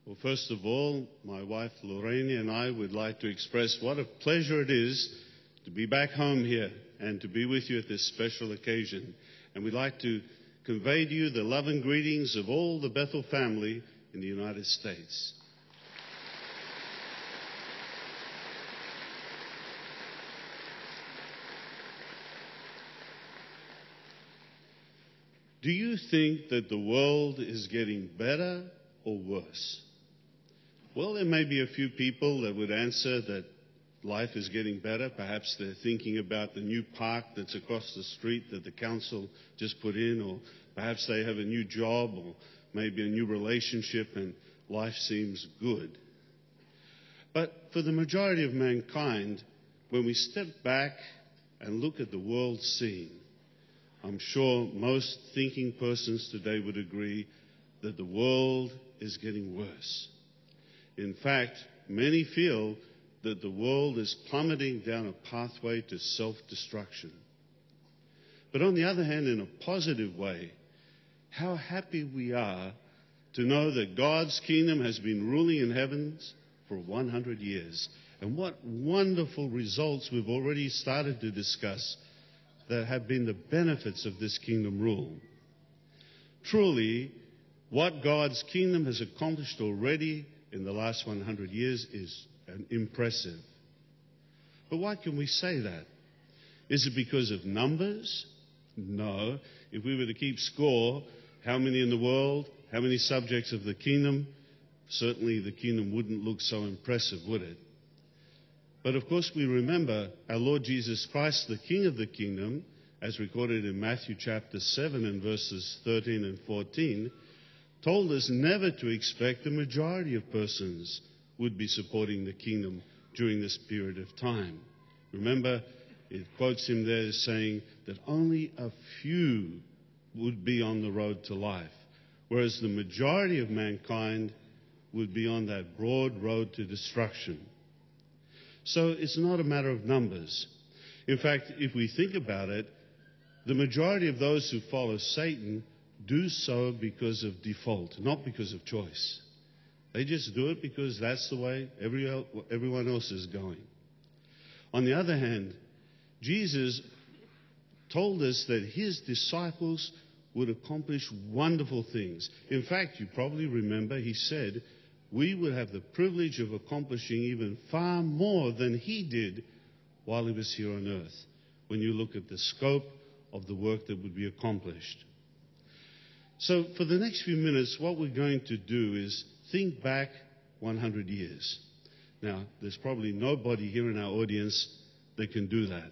Well, first of all, my wife Lorraine and I would like to express what a pleasure it is to be back home here and to be with you at this special occasion. And we'd like to convey to you the love and greetings of all the Bethel family in the United States. Do you think that the world is getting better or worse? Well, there may be a few people that would answer that life is getting better. Perhaps they're thinking about the new park that's across the street that the council just put in, or perhaps they have a new job or maybe a new relationship and life seems good. But for the majority of mankind, when we step back and look at the world scene, I'm sure most thinking persons today would agree that the world is getting worse. In fact, many feel that the world is plummeting down a pathway to self-destruction. But on the other hand, in a positive way, how happy we are to know that God's kingdom has been ruling in heavens for 100 years. And what wonderful results we've already started to discuss that have been the benefits of this kingdom rule. Truly, what God's kingdom has accomplished already in the last 100 years is impressive. But why can we say that? Is it because of numbers? No. If we were to keep score, how many in the world, how many subjects of the kingdom, certainly the kingdom wouldn't look so impressive, would it? But of course we remember our Lord Jesus Christ, the King of the kingdom, as recorded in Matthew chapter 7 and verses 13 and 14, told us never to expect the majority of persons would be supporting the kingdom during this period of time. Remember, it quotes him there as saying that only a few would be on the road to life, whereas the majority of mankind would be on that broad road to destruction. So it's not a matter of numbers. In fact, if we think about it, the majority of those who follow Satan do so because of default, not because of choice. They just do it because that's the way everyone else is going. On the other hand, Jesus told us that his disciples would accomplish wonderful things. In fact, you probably remember he said we would have the privilege of accomplishing even far more than he did while he was here on earth, when you look at the scope of the work that would be accomplished. So for the next few minutes, what we're going to do is think back 100 years. Now, there's probably nobody here in our audience that can do that.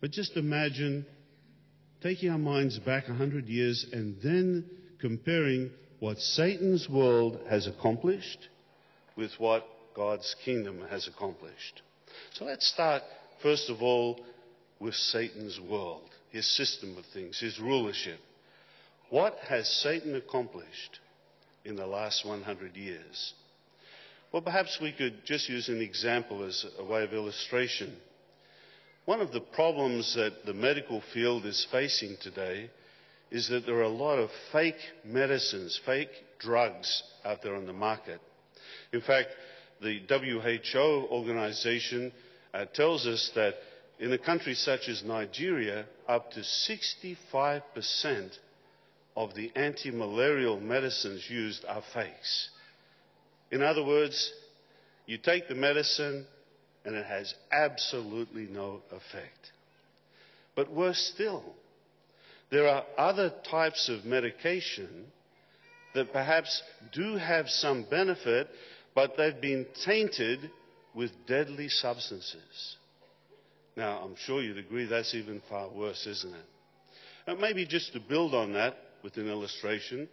But just imagine taking our minds back 100 years and then comparing what Satan's world has accomplished with what God's kingdom has accomplished. So let's start, first of all, with Satan's world, his system of things, his rulership. What has Satan accomplished in the last 100 years? Well, perhaps we could just use an example as a way of illustration. One of the problems that the medical field is facing today is that there are a lot of fake medicines, fake drugs out there on the market. In fact, the WHO organization tells us that in a country such as Nigeria, up to 65% of the anti-malarial medicines used are fakes. In other words, you take the medicine and it has absolutely no effect. But worse still, there are other types of medication that perhaps do have some benefit, but they've been tainted with deadly substances. Now, I'm sure you'd agree that's even far worse, isn't it? Now, maybe just to build on that with an illustration,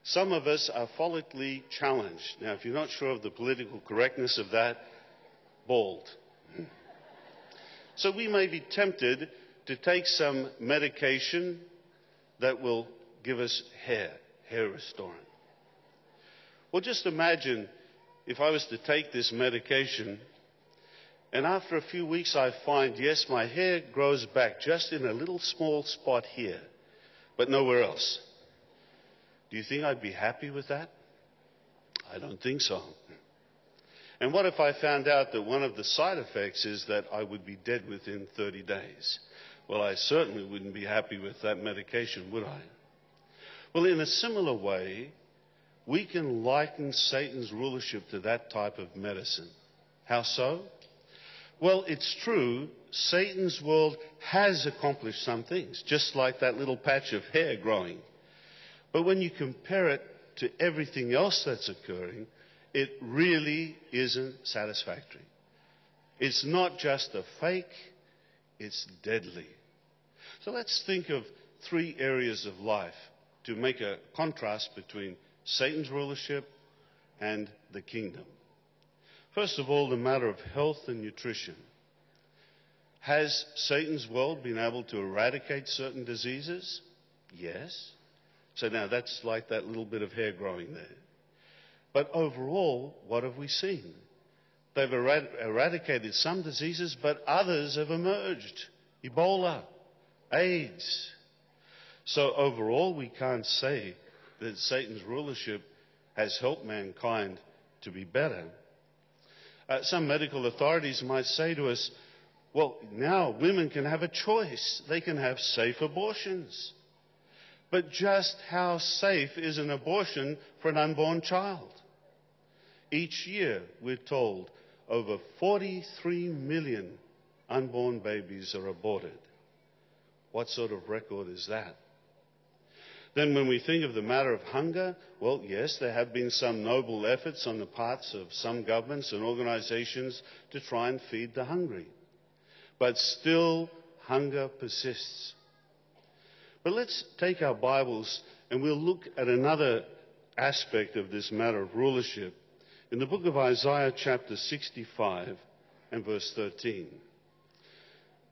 some of us are follically challenged. Now, if you're not sure of the political correctness of that, bald. So we may be tempted to take some medication that will give us hair restoring. Well, just imagine if I was to take this medication and after a few weeks I find, yes, my hair grows back just in a little small spot here, but nowhere else. Do you think I'd be happy with that? I don't think so. And what if I found out that one of the side effects is that I would be dead within 30 days? Well, I certainly wouldn't be happy with that medication, would I? Well, in a similar way, we can liken Satan's rulership to that type of medicine. How so? Well, it's true, Satan's world has accomplished some things, just like that little patch of hair growing. But when you compare it to everything else that's occurring, it really isn't satisfactory. It's not just a fake, it's deadly. So let's think of 3 areas of life to make a contrast between Satan's rulership and the kingdom. First of all, the matter of health and nutrition. Has Satan's world been able to eradicate certain diseases? Yes. So now that's like that little bit of hair growing there. But overall, what have we seen? They've eradicated some diseases, but others have emerged. Ebola, AIDS. So overall, we can't say that Satan's rulership has helped mankind to be better. Some medical authorities might say to us, well, now women can have a choice. They can have safe abortions. But just how safe is an abortion for an unborn child? Each year, we're told, over 43 million unborn babies are aborted. What sort of record is that? Then when we think of the matter of hunger, well, yes, there have been some noble efforts on the parts of some governments and organizations to try and feed the hungry. But still, hunger persists. But let's take our Bibles and we'll look at another aspect of this matter of rulership in the book of Isaiah chapter 65 and verse 13.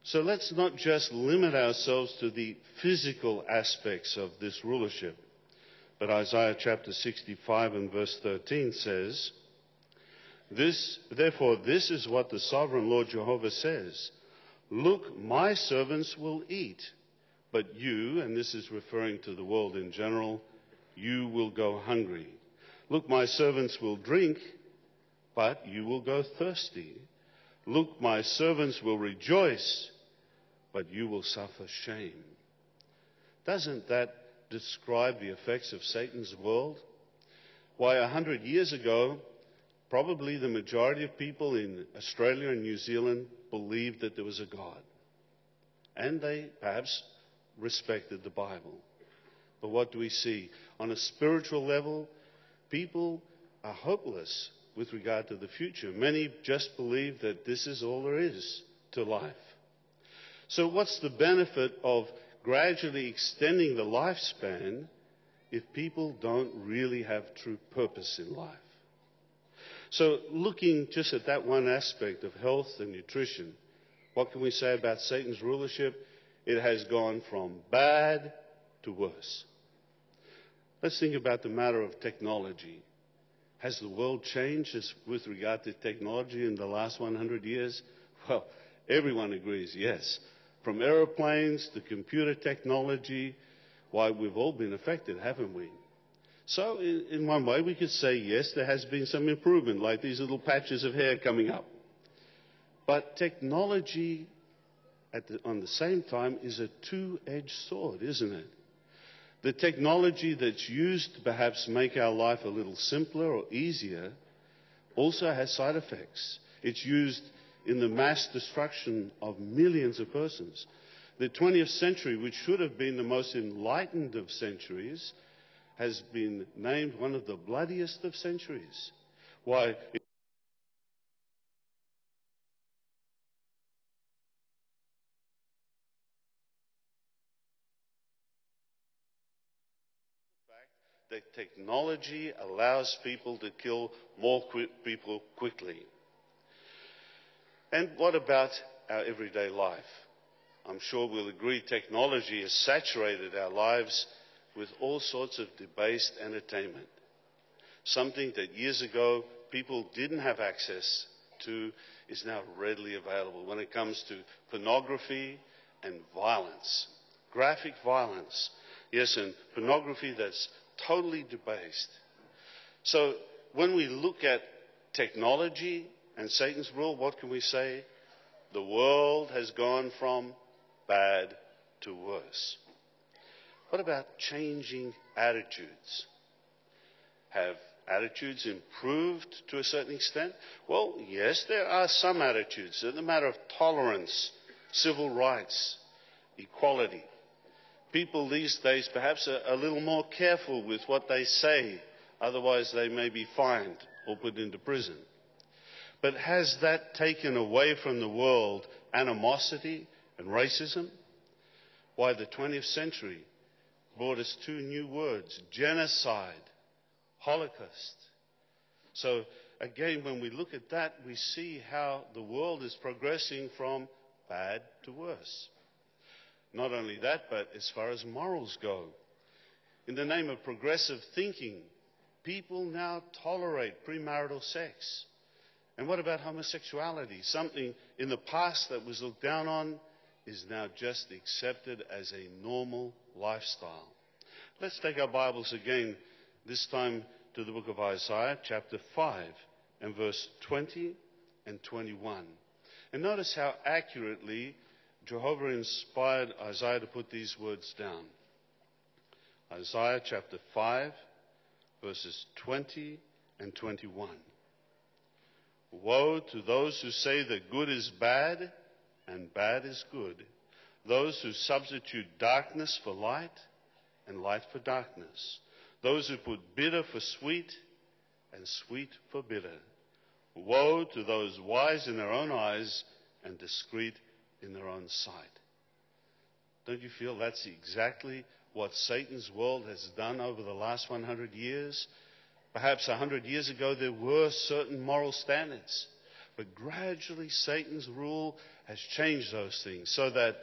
So let's not just limit ourselves to the physical aspects of this rulership. But Isaiah chapter 65 and verse 13 says, Therefore this is what the sovereign Lord Jehovah says, Look, my servants will eat, but you, and this is referring to the world in general, you will go hungry. Look, my servants will drink, but you will go thirsty. Look, my servants will rejoice, but you will suffer shame. Doesn't that describe the effects of Satan's world? Why, 100 years ago, probably the majority of people in Australia and New Zealand believed that there was a God. And they perhaps respected the Bible. But what do we see? On a spiritual level, people are hopeless with regard to the future. Many just believe that this is all there is to life. So what's the benefit of gradually extending the lifespan if people don't really have true purpose in life? So looking just at that one aspect of health and nutrition, what can we say about Satan's rulership? It has gone from bad to worse. Let's think about the matter of technology. Has the world changed with regard to technology in the last 100 years? Well, everyone agrees, yes. From aeroplanes to computer technology, why, we've all been affected, haven't we? So in one way, we could say, yes, there has been some improvement, like these little patches of hair coming up. But technology, on the same time, is a two-edged sword, isn't it? The technology that's used to perhaps make our life a little simpler or easier also has side effects. It's used in the mass destruction of millions of persons. The 20th century, which should have been the most enlightened of centuries, has been named one of the bloodiest of centuries. Why? That technology allows people to kill more people quickly. And what about our everyday life? I'm sure we'll agree technology has saturated our lives with all sorts of debased entertainment. Something that years ago people didn't have access to is now readily available when it comes to pornography and violence. Graphic violence. Yes, and pornography that's totally debased. So when we look at technology and Satan's rule, what can we say? The world has gone from bad to worse. What about changing attitudes? Have attitudes improved to a certain extent? Well, yes, there are some attitudes. In the matter of tolerance, civil rights, equality. People these days perhaps are a little more careful with what they say, otherwise they may be fined or put into prison. But has that taken away from the world animosity and racism? Why, the 20th century brought us two new words: genocide, Holocaust. So again, when we look at that, we see how the world is progressing from bad to worse. Not only that, but as far as morals go, in the name of progressive thinking, people now tolerate premarital sex. And what about homosexuality? Something in the past that was looked down on is now just accepted as a normal lifestyle. Let's take our Bibles again, this time to the book of Isaiah, chapter 5, and verse 20 and 21. And notice how accurately Jehovah inspired Isaiah to put these words down. Isaiah chapter 5, verses 20 and 21. Woe to those who say that good is bad and bad is good, those who substitute darkness for light and light for darkness, those who put bitter for sweet and sweet for bitter. Woe to those wise in their own eyes and discreet in their own sight. Don't you feel that's exactly what Satan's world has done over the last 100 years? Perhaps 100 years ago there were certain moral standards, but gradually Satan's rule has changed those things, so that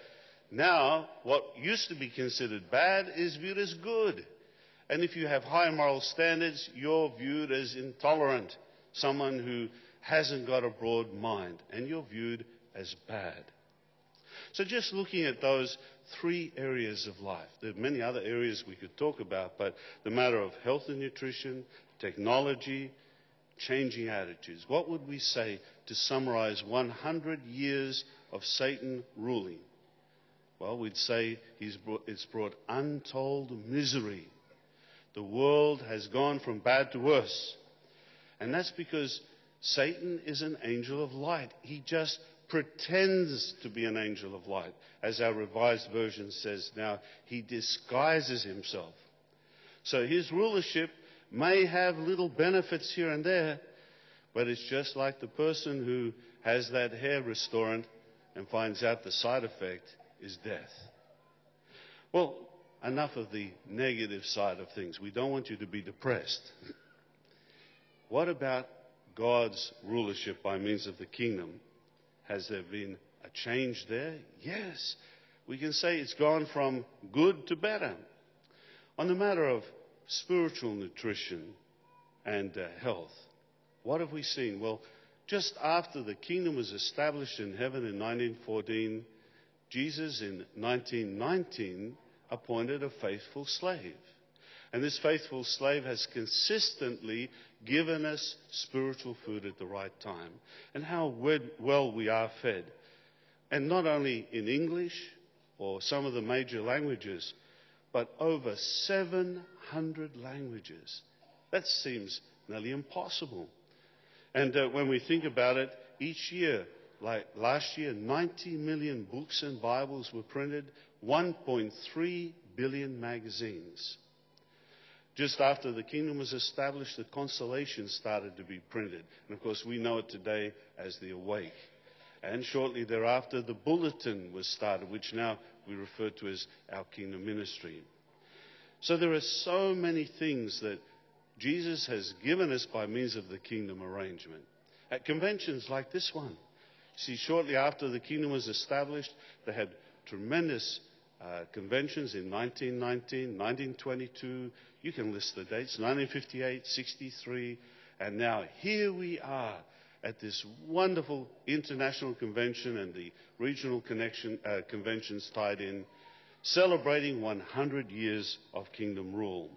now what used to be considered bad is viewed as good. And if you have high moral standards, you're viewed as intolerant, someone who hasn't got a broad mind, and you're viewed as bad. So just looking at those three areas of life, there are many other areas we could talk about, but the matter of health and nutrition, technology, changing attitudes. What would we say to summarize 100 years of Satan ruling? Well, we'd say it's brought untold misery. The world has gone from bad to worse. And that's because Satan is an angel of light. He just pretends to be an angel of light. As our Revised Version says now, he disguises himself. So his rulership may have little benefits here and there, but it's just like the person who has that hair restorant and finds out the side effect is death. Well, enough of the negative side of things. We don't want you to be depressed. What about God's rulership by means of the kingdom? Has there been a change there? Yes. We can say it's gone from good to better. On the matter of spiritual nutrition and health, what have we seen? Well, just after the kingdom was established in heaven in 1914, Jesus in 1919 appointed a faithful slave. And this faithful slave has consistently given us spiritual food at the right time. And how well we are fed. And not only in English or some of the major languages, but over 700 languages. That seems nearly impossible. And when we think about it, each year, like last year, 90 million books and Bibles were printed, 1.3 billion magazines. Just after the kingdom was established, the Consolation started to be printed. And of course, we know it today as the Awake. And shortly thereafter, the Bulletin was started, which now we refer to as our Kingdom Ministry. So there are so many things that Jesus has given us by means of the kingdom arrangement. At conventions like this one, see, shortly after the kingdom was established, they had tremendous conventions in 1919, 1922. You can list the dates, 1958, 63, and now here we are at this wonderful international convention and the regional conventions tied in, celebrating 100 years of kingdom rule.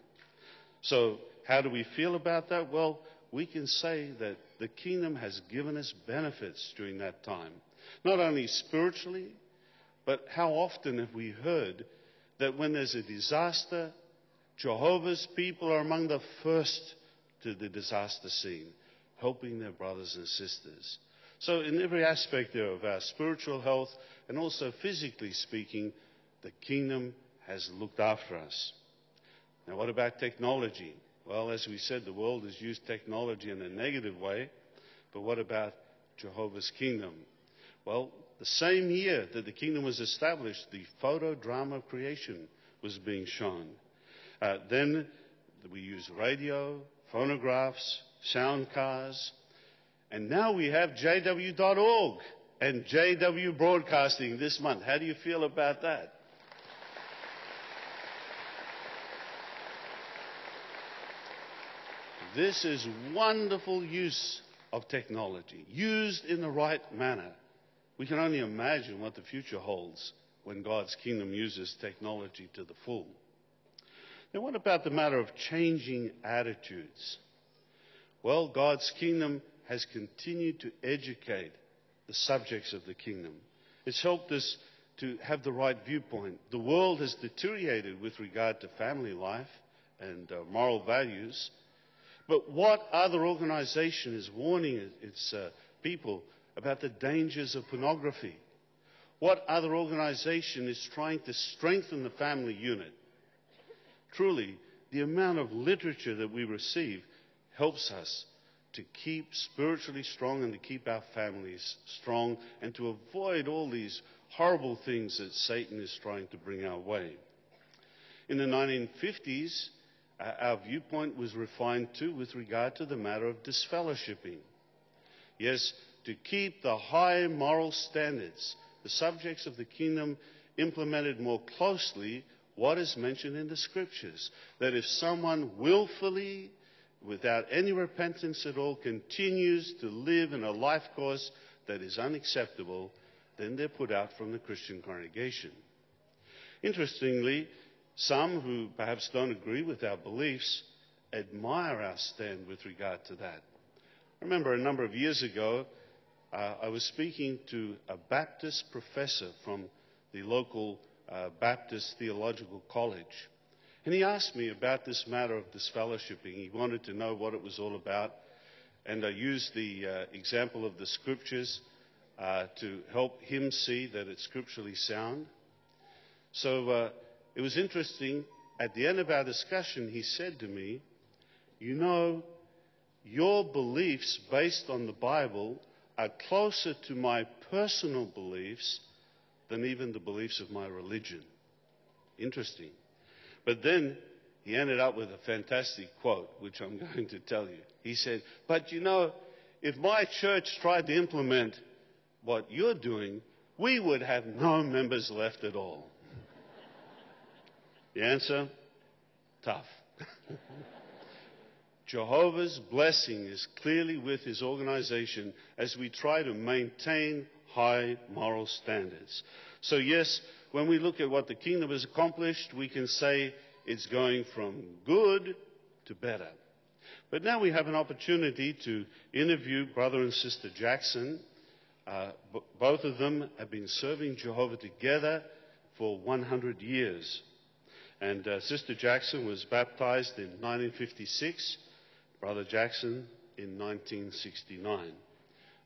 So how do we feel about that? Well, we can say that the kingdom has given us benefits during that time. Not only spiritually, but how often have we heard that when there's a disaster, Jehovah's people are among the first to the disaster scene, helping their brothers and sisters. So in every aspect there of our spiritual health and also physically speaking, the kingdom has looked after us. Now what about technology? Well, as we said, the world has used technology in a negative way, but what about Jehovah's kingdom? Well, the same year that the kingdom was established, the photo drama of creation was being shown. Then we use radio, phonographs, sound cars, and now we have JW.org and JW Broadcasting this month. How do you feel about that? This is wonderful use of technology, used in the right manner. We can only imagine what the future holds when God's kingdom uses technology to the full. Now, what about the matter of changing attitudes? Well, God's kingdom has continued to educate the subjects of the kingdom. It's helped us to have the right viewpoint. The world has deteriorated with regard to family life and moral values. But what other organization is warning its people about the dangers of pornography? What other organization is trying to strengthen the family unit? Truly, the amount of literature that we receive helps us to keep spiritually strong and to keep our families strong and to avoid all these horrible things that Satan is trying to bring our way. In the 1950s, our viewpoint was refined too with regard to the matter of disfellowshipping. Yes, to keep the high moral standards, the subjects of the kingdom implemented more closely what is mentioned in the scriptures. That if someone willfully, without any repentance at all, continues to live in a life course that is unacceptable, then they're put out from the Christian congregation. Interestingly, some who perhaps don't agree with our beliefs admire our stand with regard to that. I remember a number of years ago, I was speaking to a Baptist professor from the local Baptist Theological College. And he asked me about this matter of disfellowshipping. He wanted to know what it was all about. And I used the example of the scriptures to help him see that it's scripturally sound. So it was interesting. At the end of our discussion, he said to me, "You know, your beliefs based on the Bible are closer to my personal beliefs than even the beliefs of my religion." Interesting. But then he ended up with a fantastic quote, which I'm going to tell you. He said, "But you know, if my church tried to implement what you're doing, we would have no members left at all." The answer? Tough. Jehovah's blessing is clearly with his organization as we try to maintain high moral standards. So yes, when we look at what the kingdom has accomplished, we can say it's going from good to better. But now we have an opportunity to interview Brother and Sister Jackson. Both of them have been serving Jehovah together for 100 years. And Sister Jackson was baptized in 1956, Brother Jackson in 1969.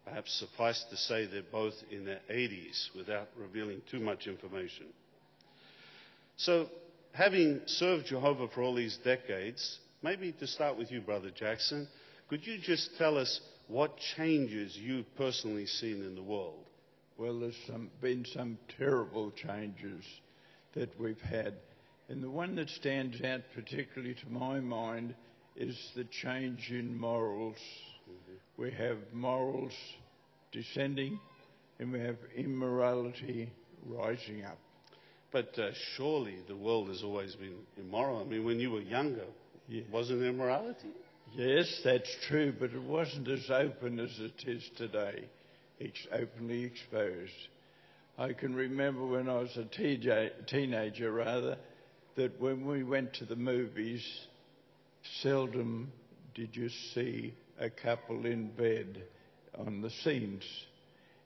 Perhaps suffice to say they're both in their 80s without revealing too much information. So, having served Jehovah for all these decades, maybe to start with you, Brother Jackson, could you just tell us what changes you've personally seen in the world? Well, there's been some terrible changes that we've had. And the one that stands out particularly to my mind is the change in morals. Mm-hmm. We have morals descending and we have immorality rising up. But surely the world has always been immoral. I mean, when you were younger, yeah. Wasn't there immorality? Yes, that's true, but it wasn't as open as it is today. It's openly exposed. I can remember when I was a teenager, that when we went to the movies, seldom did you see a couple in bed on the scenes.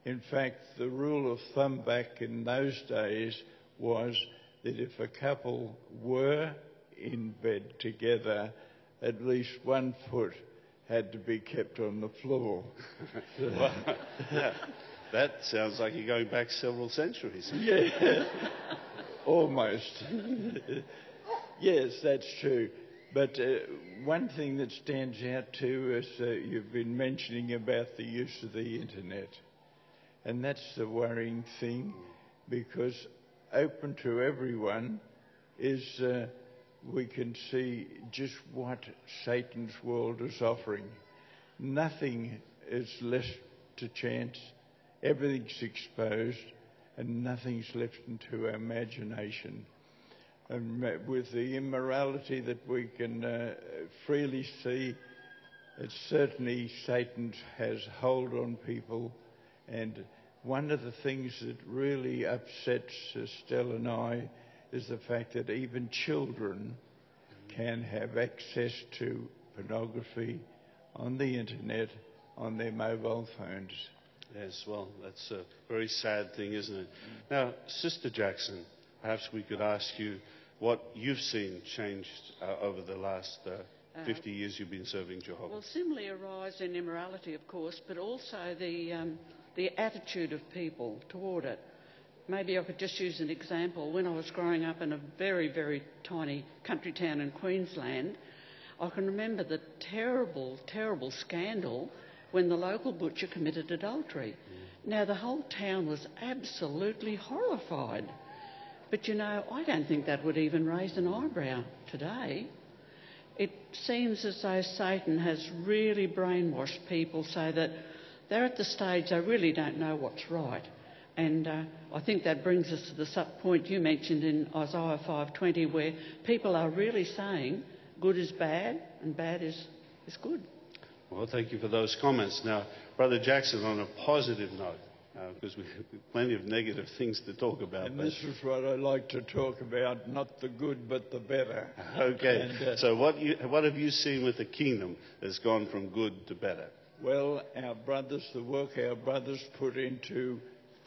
In fact, the rule of thumb back in those days was that if a couple were in bed together, at least 1 foot had to be kept on the floor. Well, yeah, that sounds like you're going back several centuries. Yeah, almost. Yes, that's true. But one thing that stands out too is you've been mentioning about the use of the internet. And that's the worrying thing, because open to everyone is we can see just what Satan's world is offering. Nothing is left to chance. Everything's exposed and nothing's left into our imagination. And with the immorality that we can freely see, it's certainly Satan has hold on people. And one of the things that really upsets Estelle and I is the fact that even children can have access to pornography on the internet, on their mobile phones. Yes, well, that's a very sad thing, isn't it? Now, Sister Jackson, perhaps we could ask you what you've seen changed over the last 50 years you've been serving Jehovah. Well, similarly a rise in immorality, of course, but also the attitude of people toward it. Maybe I could just use an example. When I was growing up in a very, very tiny country town in Queensland, I can remember the terrible, terrible scandal when the local butcher committed adultery. Now, the whole town was absolutely horrified. But, you know, I don't think that would even raise an eyebrow today. It seems as though Satan has really brainwashed people so that they're at the stage they really don't know what's right. And I think that brings us to the point you mentioned in Isaiah 5:20, where people are really saying good is bad and bad is good. Well, thank you for those comments. Now, Brother Jackson, on a positive note, because we have plenty of negative things to talk about. And this is what I like to talk about, not the good but the better. Okay, And, so what have you seen with the kingdom that's gone from good to better? Well, the work our brothers put into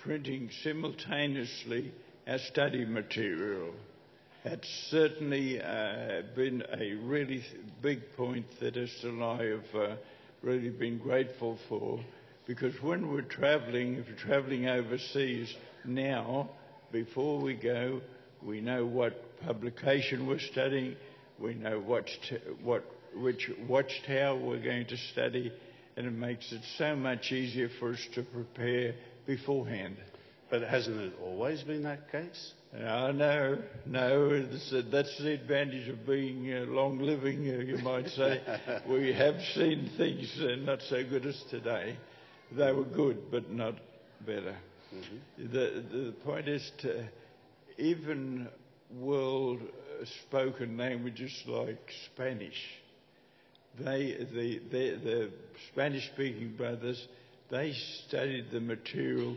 printing simultaneously our study material. That's certainly been a really big point that Esther and I have really been grateful for, because when we're travelling, if we're travelling overseas now, before we go, we know what publication we're studying, we know which watchtower we're going to study, and it makes it so much easier for us to prepare beforehand. But hasn't it always been that case? No. That's the advantage of being long-living, you might say. We have seen things not so good as today. They were good, but not better. Mm-hmm. The point is even world-spoken languages like Spanish, the Spanish-speaking brothers, they studied the material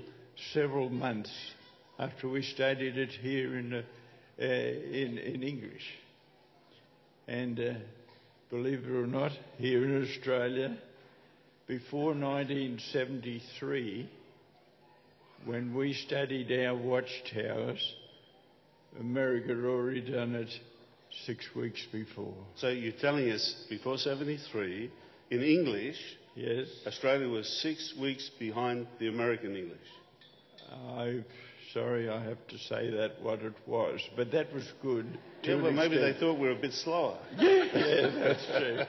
several months after we studied it here in English. And believe it or not, here in Australia, before 1973, when we studied our watchtowers, America had already done it 6 weeks before. So you're telling us before 73, in English, yes, Australia was 6 weeks behind the American English. Sorry, I have to say that what it was, but that was good. Yeah, well, maybe they thought we were a bit slower. Yeah, that's true.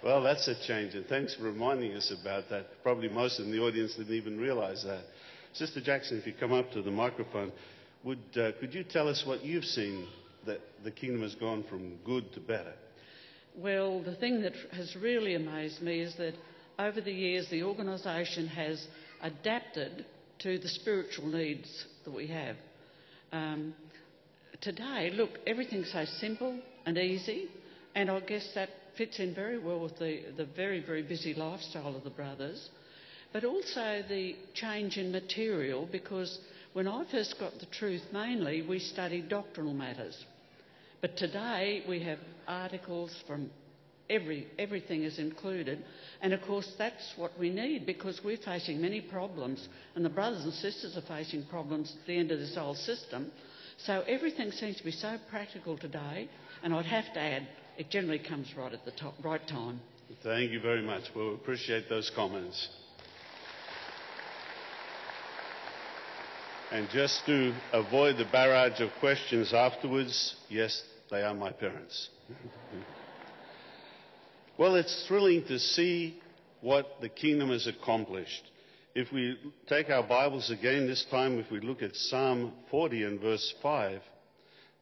Well, that's a change, and thanks for reminding us about that. Probably most in the audience didn't even realise that. Sister Jackson, if you come up to the microphone, could you tell us what you've seen that the kingdom has gone from good to better? Well, the thing that has really amazed me is that over the years the organisation has adapted to the spiritual needs that we have. Today, look, everything's so simple and easy, and I guess that fits in very well with the very, very busy lifestyle of the brothers, but also the change in material, because when I first got the truth, mainly we studied doctrinal matters. But today we have articles from everything is included. And of course that's what we need, because we're facing many problems and the brothers and sisters are facing problems at the end of this whole system. So everything seems to be so practical today, and I'd have to add, it generally comes right at the right time. Thank you very much. We'll appreciate those comments. And just to avoid the barrage of questions afterwards, yes, they are my parents. Well, it's thrilling to see what the kingdom has accomplished. If we take our Bibles again this time, if we look at Psalm 40 and verse 5,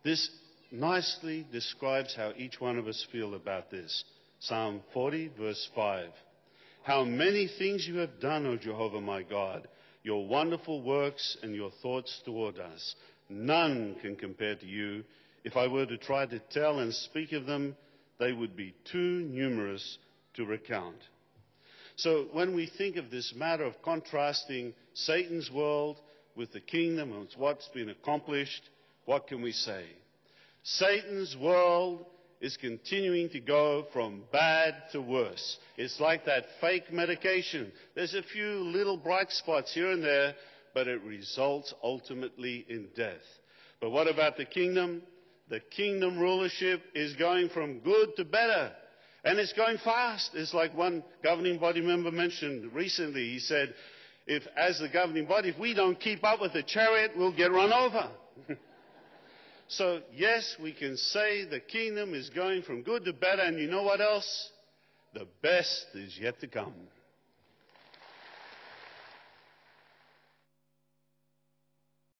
this nicely describes how each one of us feel about this. Psalm 40, verse 5. How many things you have done, O Jehovah my God, your wonderful works and your thoughts toward us. None can compare to you. If I were to try to tell and speak of them, they would be too numerous to recount. So when we think of this matter of contrasting Satan's world with the kingdom and what's been accomplished, what can we say? Satan's world is continuing to go from bad to worse. It's like that fake medication. There's a few little bright spots here and there, but it results ultimately in death. But what about the kingdom? The kingdom rulership is going from good to better. And it's going fast. It's like one governing body member mentioned recently. He said, as the governing body, if we don't keep up with the chariot, we'll get run over. So, yes, we can say the kingdom is going from good to better, and you know what else? The best is yet to come.